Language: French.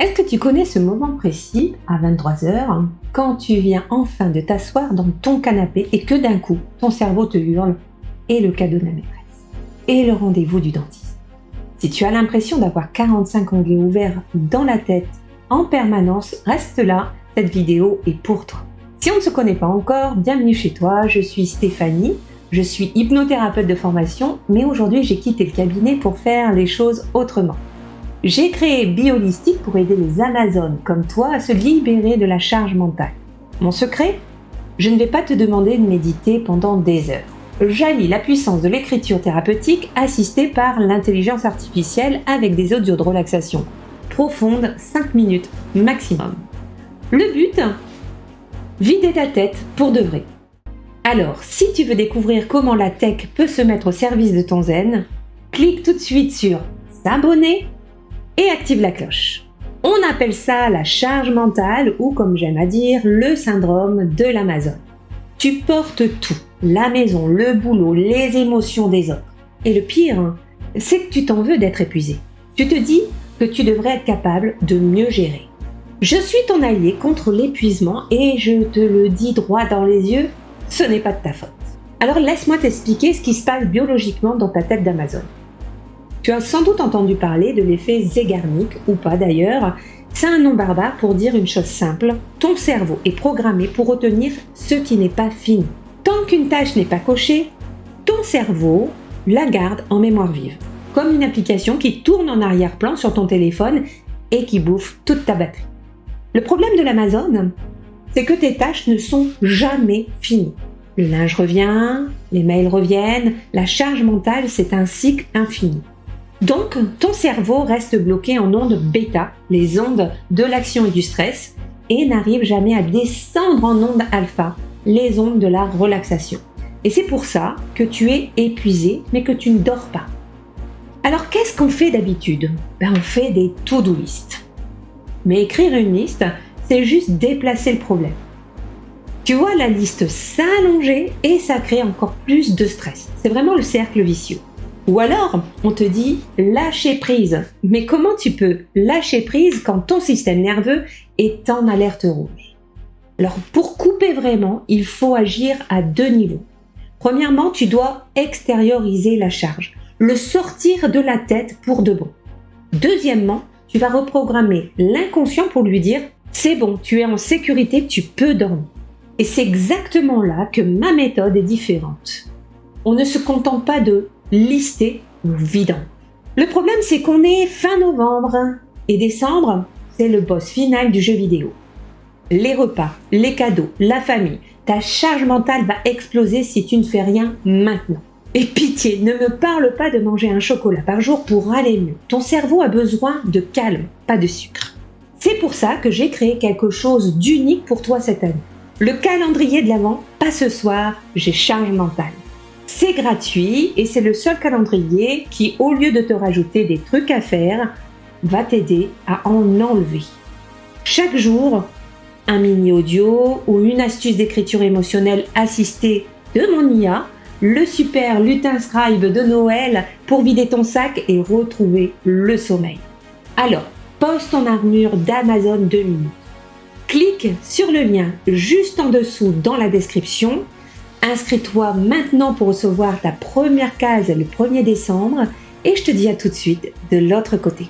Est-ce que tu connais ce moment précis, à 23h, quand tu viens enfin de t'asseoir dans ton canapé et que d'un coup, ton cerveau te hurle « et le cadeau de la maîtresse » et le rendez-vous du dentiste. Si tu as l'impression d'avoir 45 onglets ouverts dans la tête en permanence, reste là, cette vidéo est pour toi. Si on ne se connaît pas encore, bienvenue chez toi, je suis Stéphanie, je suis hypnothérapeute de formation, mais aujourd'hui j'ai quitté le cabinet pour faire les choses autrement. J'ai créé Biolistic pour aider les Amazones comme toi à se libérer de la charge mentale. Mon secret ? Je ne vais pas te demander de méditer pendant des heures. J'allie la puissance de l'écriture thérapeutique assistée par l'intelligence artificielle avec des audios de relaxation profonde, 5 minutes maximum. Le but ? Vider ta tête pour de vrai. Alors, si tu veux découvrir comment la tech peut se mettre au service de ton zen, clique tout de suite sur s'abonner et active la cloche. On appelle ça la charge mentale ou, comme j'aime à dire, le syndrome de l'Amazone. Tu portes tout, la maison, le boulot, les émotions des autres. Et le pire, c'est que tu t'en veux d'être épuisé. Tu te dis que tu devrais être capable de mieux gérer. Je suis ton allié contre l'épuisement et je te le dis droit dans les yeux, ce n'est pas de ta faute. Alors laisse-moi t'expliquer ce qui se passe biologiquement dans ta tête d'Amazone. Tu as sans doute entendu parler de l'effet Zeigarnik, ou pas d'ailleurs. C'est un nom barbare pour dire une chose simple. Ton cerveau est programmé pour retenir ce qui n'est pas fini. Tant qu'une tâche n'est pas cochée, ton cerveau la garde en mémoire vive. Comme une application qui tourne en arrière-plan sur ton téléphone et qui bouffe toute ta batterie. Le problème de l'Amazone, c'est que tes tâches ne sont jamais finies. Le linge revient, les mails reviennent, la charge mentale, c'est un cycle infini. Donc, ton cerveau reste bloqué en ondes bêta, les ondes de l'action et du stress, et n'arrive jamais à descendre en ondes alpha, les ondes de la relaxation. Et c'est pour ça que tu es épuisé, mais que tu ne dors pas. Alors, qu'est-ce qu'on fait d'habitude ? On fait des to-do list. Mais écrire une liste, c'est juste déplacer le problème. Tu vois la liste s'allonger et ça crée encore plus de stress. C'est vraiment le cercle vicieux. Ou alors, on te dit lâcher prise. Mais comment tu peux lâcher prise quand ton système nerveux est en alerte rouge ? Alors, pour couper vraiment, il faut agir à 2 niveaux. Premièrement, tu dois extérioriser la charge, le sortir de la tête pour de bon. Deuxièmement, tu vas reprogrammer l'inconscient pour lui dire « c'est bon, tu es en sécurité, tu peux dormir ». Et c'est exactement là que ma méthode est différente. On ne se contente pas de lister ou vidant. Le problème, c'est qu'on est fin novembre et décembre, c'est le boss final du jeu vidéo. Les repas, les cadeaux, la famille, ta charge mentale va exploser si tu ne fais rien maintenant. Et pitié, ne me parle pas de manger un chocolat par jour pour aller mieux. Ton cerveau a besoin de calme, pas de sucre. C'est pour ça que j'ai créé quelque chose d'unique pour toi cette année. Le calendrier de l'Avent, pas ce soir, j'ai charge mentale. C'est gratuit et c'est le seul calendrier qui, au lieu de te rajouter des trucs à faire, va t'aider à en enlever. Chaque jour, un mini audio ou une astuce d'écriture émotionnelle assistée de mon IA, le super lutin scribe de Noël pour vider ton sac et retrouver le sommeil. Alors, pose ton armure d'Amazone 2 minutes. Clique sur le lien juste en dessous dans la description. Inscris-toi maintenant pour recevoir ta première case le 1er décembre et je te dis à tout de suite de l'autre côté.